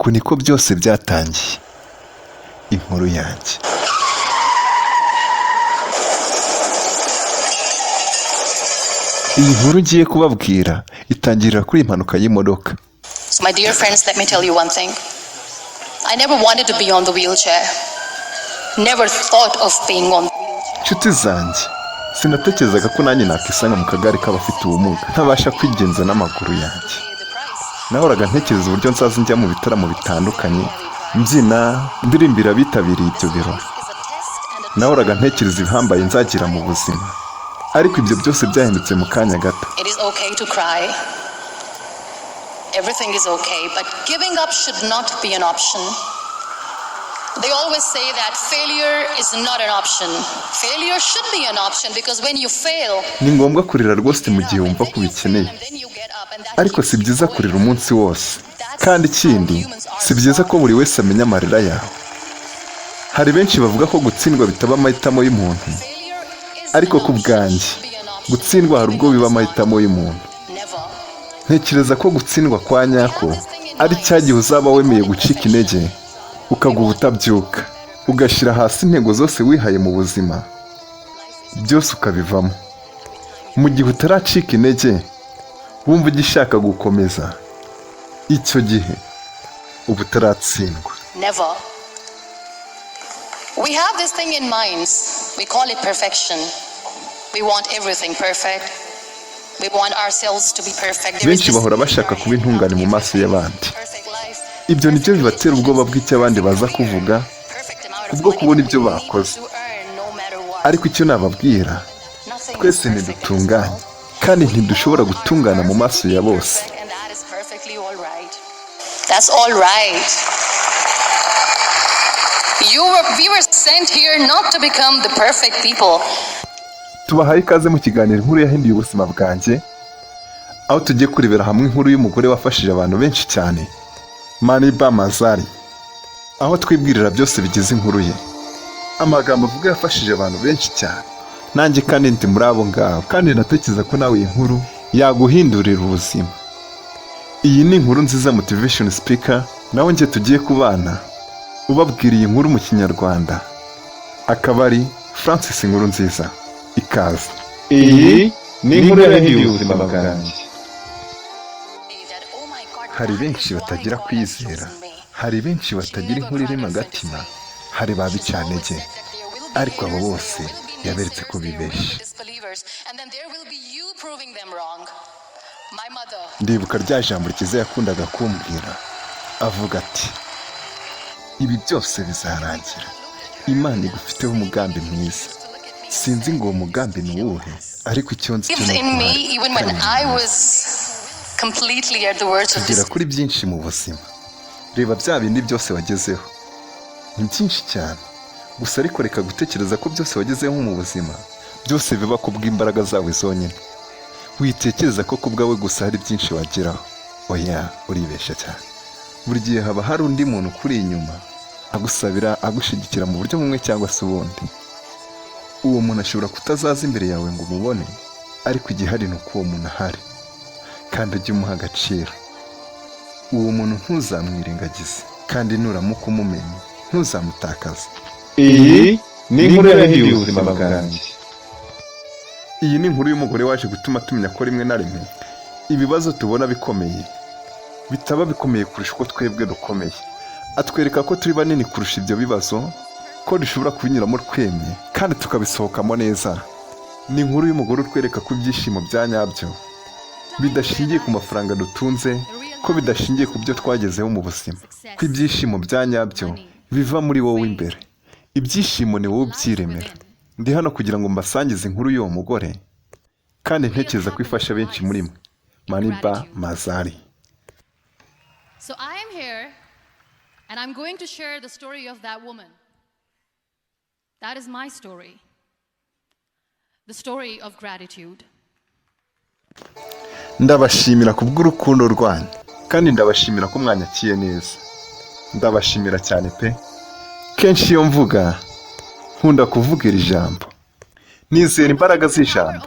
uku niko byose byatangiye. Inkuru yanjye. Iyi nkuru ngiye kubabwira itangirira kuri impanuka y'imodoka. So my dear friends, let me tell you one thing. I never wanted to be on the wheelchair. Never thought of being on the wheelchair. Nshuti zanjye, sinatekerezaga ko nanjye nakisanga mu kagari k'abafite ubumuga ntabasha kwigenza n'amaguru yanjye. Nahoraga ntekereza uburyo nzaza njya mu bitaramo bitandukanye, mbyina, ndirimbira abitabiriye ibyo birori. Nahoraga ntekereza ibihambaye nzagira mu buzima, ariko ibyo byose byahindutse mu kanya gato. It is okay to cry. Everything is okay, but giving up should not be an option. They always say that failure is not an option. Failure should be an option because when you fail, ni ngombwa kurira rwose mu gihe wumva ko ubikeneye, ariko si byiza kurira umunsi wose. Kandi ikindi, si byiza ko buri wese amenya amarira yawe. Hari benshi bavuga ko gutsindwa bitaba amahitamo y'umuntu, ariko ku bwanjye gutsindwa hari ubwo biba amahitamo y'umuntu. Ntekereza ko gutsindwa kwa nyako ari cya gihe uzaba wemeye gucika intege, ukaguha utabyuka, ugashyira hasi intego zose wihaye mu buzima, byose ukabivamo. Mu gihe utaracika intege, wumva ugishaka gukomeza, icyo gihe uba utaratsindwa. Never. We have this thing in minds. We call it perfection. We want everything perfect. We want ourselves to be perfect. Benshi bahora bashaka kuba intungane mu maso y'abandi. Ibyo nibyo bibatera ubwoba bw'icyo abandi baza kuvuga, kubwo kubona ibyo bakoze. Ariko icyo nababwira, twese ntidutunganye, kandi ntidushobora gutungana mu maso ya bose. That's all right. We were sent here not to become the perfect people. Tubahaye ikaze mu kiganiro Inkuru yahinduye ubuzima bwanjye, aho tugiye kurebera hamwe inkuru y'umugore wafashije abantu benshi cyane, Mazari, aho twibwirira byose bigize inkuru ye. Amagambo avuga yafashije abantu benshi cyane, nanjye kandi ndi muri abo ngabo, kandi natekereza ko nawe iyi nkuru yaguhindurira ubuzima. Iyi ni Inkuru nziza motivation speaker, nawe njye tugiye kubana ubabwiriye inkuru mu Kinyarwanda, akaba ari Francis Inkuru nziza. Ikaze. Iyi ni inkuru yahinduye ubuzima bwanjye. Hari benshi batagira kwizera, hari benshi batagira inkuru irema agatima, hari babicanege, ariko abo bose yaberetse ko bibeshye. Ndibuka rya jambo rikiza yakundaga kumbwira, avuga ati, ibi byose bizarangira, Imana igufiteho umugambi mwiza. Sinzi ngo uwo mugambi ni uwuhe, ariko icyo nzi cyo tugera kuri byinshi mu buzima. Reba bya bindi byose wagezeho, ni byinshi cyane, gusa ariko reka gutekereza ko byose wagezeho mu buzima byose biba ku bw'imbaraga zawe zonyine. Witekereza ko ku bwawe gusa hari byinshi wageraho. Oya, uribeshya cyane. Buri gihe haba hari undi muntu kuri inyuma agusabira, agushigikira mu buryo bumwe cyangwa se ubundi. Uwo muntu ashobora kutazaza imbere yawe ngo umubone, ariko igihari ni uko uwo muntu ahari, kandi ujye umuha agaciro. Uwo muntu ntuzamwirengagize, kandi nuramuka umumenye ntuzamutakaze. Iyi ni inkuru yahinduye ubuzima bwanjye. Iyi ni inkuru y'umugore waje gutuma tumenya ko rimwe na rimwe ibibazo tubona bikomeye bitaba bikomeye kurusha uko twebwe dukomeye. Atwereka ko turi banini kurusha ibyo bibazo, ko dushobora kubinyuramo twemye kandi tukabisohokamo neza. Ni inkuru y'umugore utwereka ko ibyishimo bya nyabyo bidashingiye ku mafaranga dutunze, ko bidashingiye ku byo twagezeho mu buzima, ko ibyishimo bya nyabyo biva muri wowe imbere. Ibyishimo ni wowe ubyiremera. Ndi hano kugira ngo mbasangize inkuru y'uwo mugore, kandi ntekereza ko ifasha benshi muri mwe. Mazari. So I am here and I'm going to share the story of that woman. That is my story. The story of gratitude. Ndabashimira kubw'urukundo rwanyu, kandi ndabashimira ko mwanyakiye neza. Ndabashimira cyane pe. Kenshi iyo mvuga nkunda kuvuga iri jambo, nizera imbaraga z'ijambo.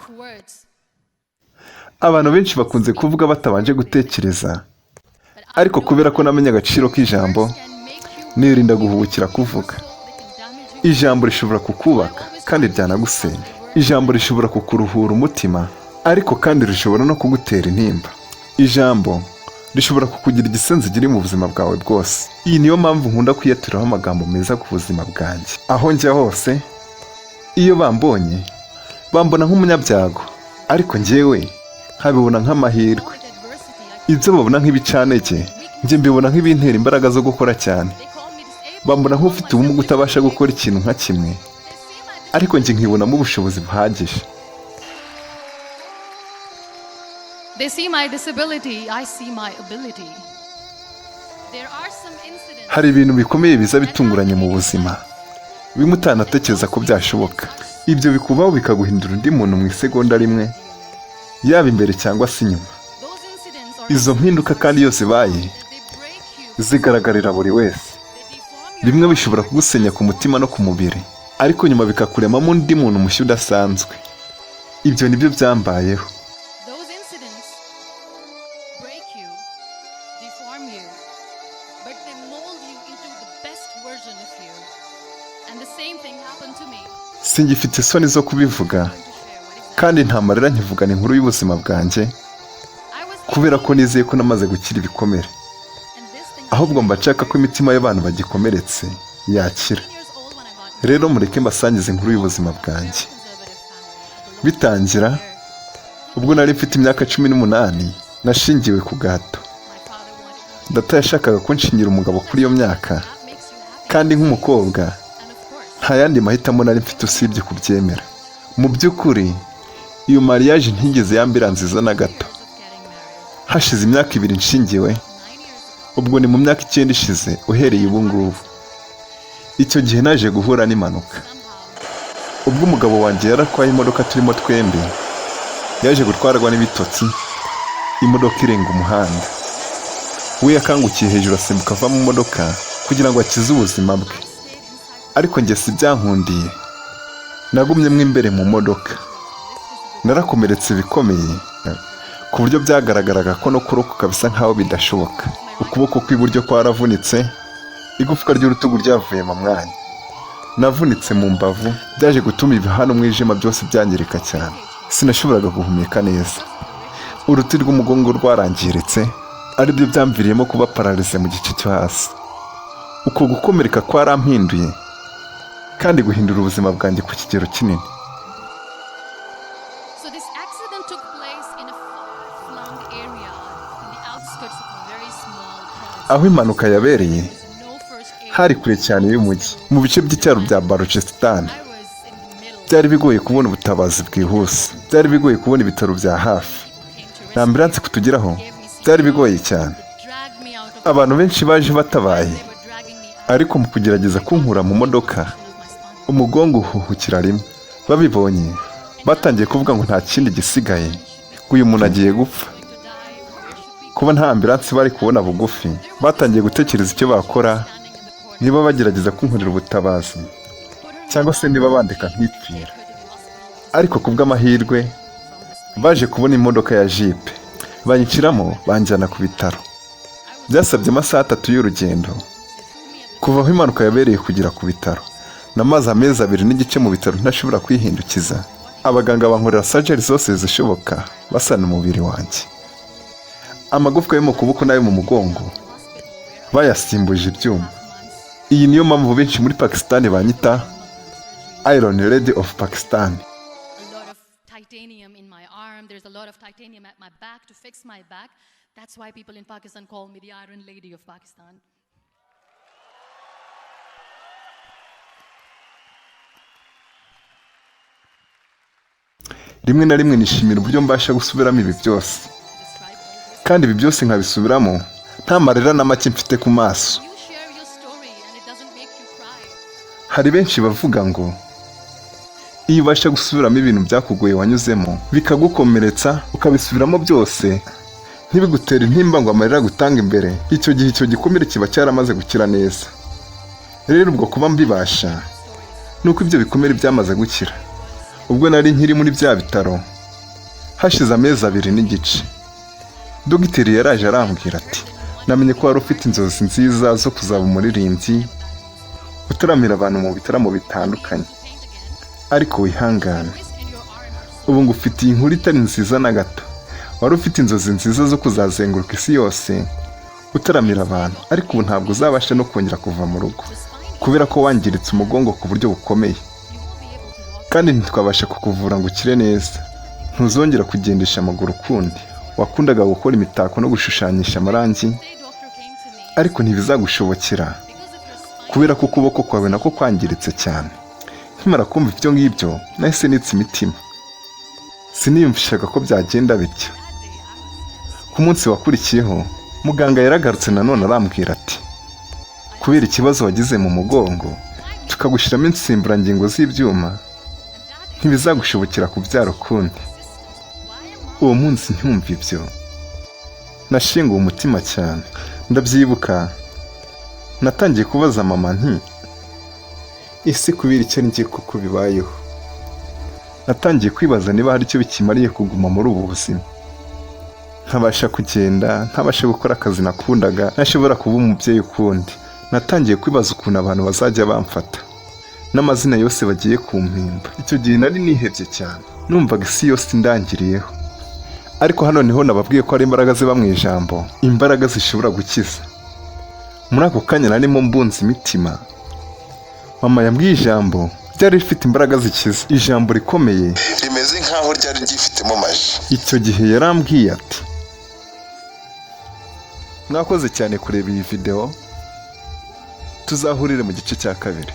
Abantu benshi bakunze kuvuga batabanje gutekereza, ariko kubera ko namenye agaciro k'ijambo nirinda guhubukira kuvuga. Ijambo rishobora kukubaka kandi ryanagusenya. Ijambo rishobora kukuruhura umutima ariko kandi rishobora no kugutera intimba. Ijambo rishobora kukugira igisenzegeri mu buzima bwawe bwose. Iyi niyo mpamvu nkunda kwiyaturiraho amagambo meza ku buzima bwanjye. Aho njya hose iyo bambonye bambona nk'umunyabyago, ariko njyewe nkabibona nk'amahirwe. Ibyo babona nk'ibicanege njye mbibona nk'ibintera imbaraga zo gukora cyane. Bambona nk'ufite ubumuga utabasha gukora ikintu nka kimwe, ariko njye nkibonamo ubushobozi buhagije. They see my disability, I see my ability. There are some incidents. Hari ibintu bikomeye biza bitunguranye mu buzima, bimwe utanatekereza ko byashoboka. Ibyo bikubaho bikaguhindura undi muntu mu isegonda rimwe, yaba imbere cyangwa se inyuma. Izo mpinduka kandi yose baye zigaragarira buri wese. Bimwe bishobora kugusenya ku mutima no ku mubiri, ariko nyuma bikakuremamo undi muntu mushya udasanzwe. Ibyo nibyo byambayeho. Singifite isoni zo kubivuga, kandi nta marira nkivugana inkuru y'ubuzima bwanjye, kubera ko nizeye ko namaze gukira ibikomere. Ahubwo mba nshaka ko imitima y'abantu bagikomeretse yakira. Rero mureke mbasangize inkuru y'ubuzima bwanjye. Bitangira ubwo nari mfite imyaka 18, nashingiwe ku gahato. Data yashakaga ko nshingira umugabo kuri iyo myaka, kandi nk'umukobwa nta yandi mahitamo nari mfite usibye kubyemera. Mu by'ukuri iyo mariage ntigeze yambira nziza na gato. Hashize imyaka 2 nshingiwe, ubwo ni mu myaka 9 ishize uhereye ubu ngubu. Icyo gihe naje guhura n'impanuka. Ubwo umugabo wanjye yaratwaye imodoka turimo twembi, yaje gutwarwa n'ibitotsi, imodoka irenga umuhanda. We yakangukiye hejuru asimbuka ava mu modoka kugira ngo akize ubuzima bwe, ariko njye si byankundiye. Nagumyemo imbere mu modoka. Narakomeretse bikomeye ku buryo byagaragaraga ko no kurokoka bisa nkaho bidashoboka. Ukuboko kw'iburyo kwaravunitse, igufwa ry'urutugu ryavuye mu mwanya. Navunitse mu mbavu, byaje gutuma ibihano umwijima byose byangirika cyane. Sinashoboraga guhumeka neza. Uruti rw'umugongo rwarangiritse, ari byo byamviriyemo kuba paralize mu gice cyo hasi. Uko gukomereka kwarampinduye kandi guhindura ubuzima bwanjye ku kigero kinini. Aho impanuka yabereye hari kure cyane y'umujyi, mu bice by'icyaro bya Balochistan. Byari bigoye kubona ubutabazi bwihuse, byari bigoye kubona ibitaro bya hafi, na ambulance kutugeraho byari bigoye cyane. Abantu benshi baje batabaye, ariko mu kugerageza kunkura mu modoka umugongo uhuhukira rimwe. Babibonye batangiye kuvuga ngo nta kindi gisigaye, uyu muntu agiye gupfa. Kuba nta ambulance bari kubona bugufi, batangiye gutekereza icyo bakora, niba bagerageza kunkorera ubutabazi cyangwa se niba bandika nkipfira. Ariko kubw'amahirwe baje kubona imodoka ya Jeep, banyiciramo banjyana ku bitaro. Byasabye amasaha 3 y'urugendo kuva aho impanuka yabereye kugera ku bitaro. Namaze amezi 2 n'igice mu bitaro ntashobora kwihindukiza. Abaganga bankorera surgery zose zishoboka basana umubiri wanjye. Amagufwa yo mu kuboko nayo mu mugongo bayasimbuje ibyuma. Iyi niyo mpamvu benshi muri Pakistan banyita Iron Lady of Pakistan. Titanium in my arm, there's a lot of titanium at my back to fix my back. That's why people in Pakistan call me the Iron Lady of Pakistan. Rimwe na rimwe nishimira uburyo mbasha gusubiramo ibi byose, kandi ibi byose nkabisubiramo nta marira na make mfite ku maso. Hari benshi bavuga ngo iyo ubasha gusubiramo ibintu byakugoye wanyuzemo bikagukomeretsa ukabisubiramo byose, ntibigutere intimba ngo amarira gutanga imbere, icyo gihe icyo gikomere kiba cyaramaze gukira neza. Rero ubwo kuba mbibasha nuko ibyo bikomere byamaze gukira. Ubwo nari nkiri muri bya bitaro hashize amezi 2 n'igice, dogiteri yaraje arambwira ati namenye ko wari ufite inzozi nziza zo kuzaba umuririmbyi utaramira abantu mu bitaramo bitandukanye, ariko wihangane, ubu ngufitiye inkuru itari nziza na gato. Wari ufite inzozi nziza zo kuzazenguruka isi yose utaramira abantu, ariko ubu ntabwo uzabasha no kongera kuva mu rugo kubera ko wangiritse umugongo ku buryo bukomeye, kandi ntitwabasha kukuvura ngo ukire neza. Ntuzongera kugendesha amaguru ukundi. Wakundaga gukora imitako no gushushanyisha amarangi, ariko ntibizagushobokera kubera ko ukuboko kwawe nako kwangiritse cyane. Nkimara kumva ibyo ngibyo nahise nitse imitima, siniyumvishaga ko byagenda bityo. Ku munsi wakurikiyeho muganga yaragarutse nanone arambwira ati, kubera ikibazo wagize mu mugongo tukagushyiramo insimburangingo z'ibyuma, ntibizagushobokera kubyara ukundi. Uwo munsi ntumva ibyo nashenguwe umutima cyane. Ndabyibuka natangiye kubaza mama nti, ese kubera icyo ngiye kuko bibayeho? Natangiye kwibaza niba hari icyo bikimariye kuguma muri ubu buzima, ntabasha kugenda, ntabasha gukora akazi nakundaga, ntashobora kuba umubyeyi ukundi. Natangiye kwibaza ukuntu abantu bazajya bamfata n'amazina yose bagiye kumpimba. Icyo gihe nari nihebye cyane, numvaga isi yose indangiriyeho. Ariko hano niho nababwiye ko hari imbaraga ziba mu ijambo, imbaraga zishobora gukiza. Muri ako kanya narimo mbunza imitima, mama yambwiye ijambo ryari rifite imbaraga zikiza, ijambo rikomeye rimeze nk'aho ryari ryifitemo maji. Icyo gihe yarambwiye ati, mwakoze cyane kureba iyi video, tuzahurire mu gice cya kabiri.